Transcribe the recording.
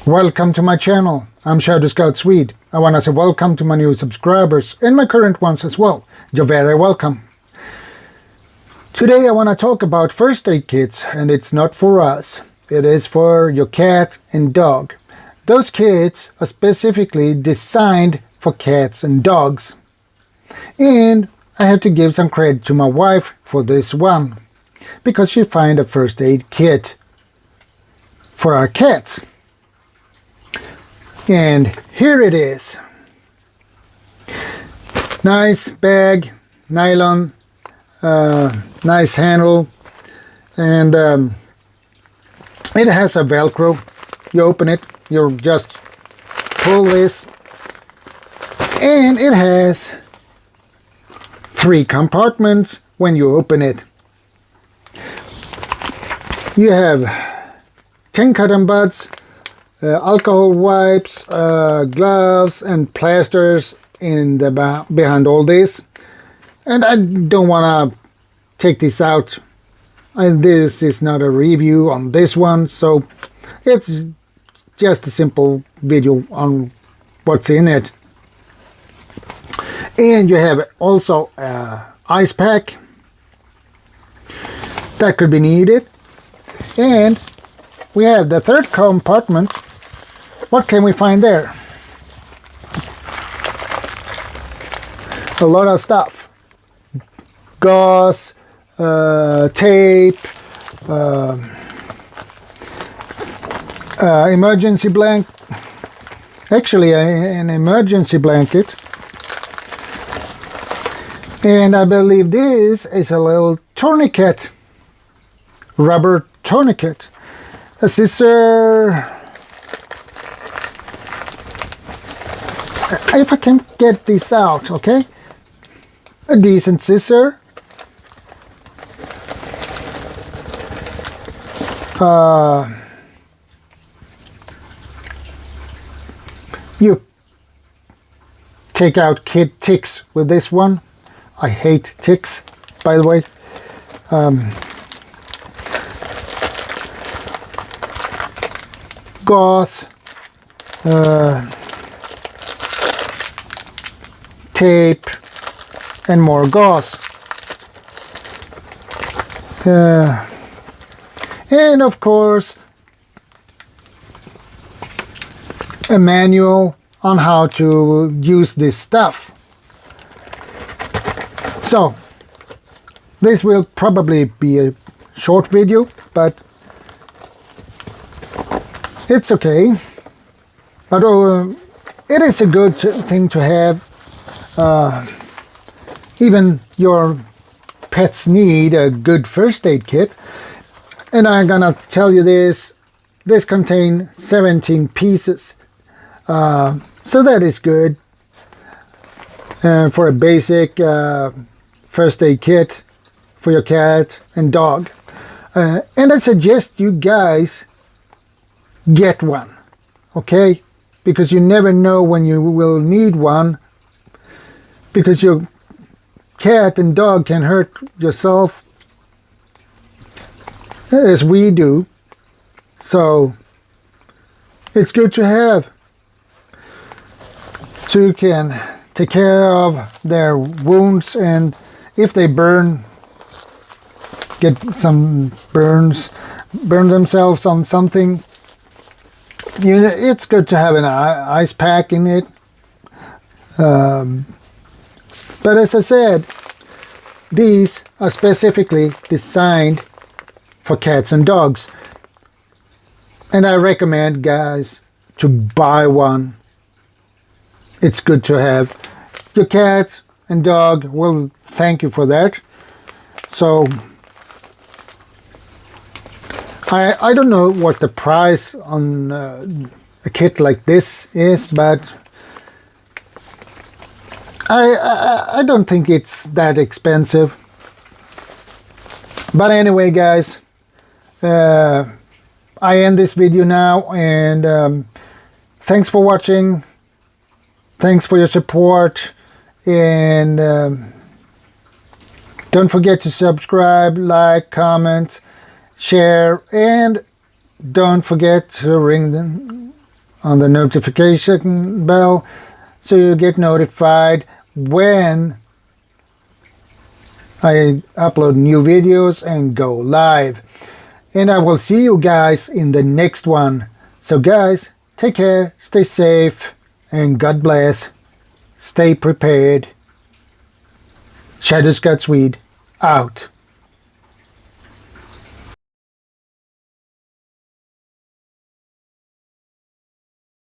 Welcome to my channel. I'm ShadowScoutSwede. I want to say welcome to my new subscribers and my current ones as well. You're very welcome. Today I want to talk about first aid kits, and it's not for us. It is for your cat and dog. Those kits are specifically designed for cats and dogs. And I have to give some credit to my wife for this one, because she found a first aid kit for our cats. And here it is. Nice bag, nylon, nice handle, and it has a Velcro. You open it, you just pull this, and it has 3 compartments when you open it. You have 10 cotton buds, alcohol wipes, gloves and plasters in the behind all this. And I don't want to take this out, and this is not a review on this one, so it's just a simple video on what's in it. And you have also an ice pack that could be needed. And we have the 3rd compartment. What can we find there? A lot of stuff. Gauze, tape, emergency blanket. Actually, an emergency blanket. And I believe this is a little tourniquet. Rubber tourniquet. A scissor. If I can get this out, okay? A decent scissor. You take out kid ticks with this one. I hate ticks, by the way. Gauze, tape, and more gauze. And of course, a manual on how to use this stuff. So, this will probably be a short video, but it's okay. But it is a good thing to have. Even your pets need a good first aid kit. And I'm gonna tell you this contains 17 pieces. So that is good for a basic first aid kit for your cat and dog. And I suggest you guys get one, okay? Because you never know when you will need one, because your cat and dog can hurt yourself as we do. So it's good to have, so you can take care of their wounds, and if they burn, get some burn themselves on something, you know, it's good to have an ice pack in it. But as I said, these are specifically designed for cats and dogs. And I recommend, guys, to buy one. It's good to have. Your cat and dog will thank you for that. So, I don't know what the price on a kit like this is, but I don't think it's that expensive. But anyway, guys, I end this video now, and thanks for watching. Thanks for your support, and don't forget to subscribe, like, comment, share, and don't forget to ring on the notification bell so you get notified when I upload new videos and go live. And I will see you guys in the next one. So guys, take care, stay safe, and God bless. Stay prepared. ShadowScoutSwede out.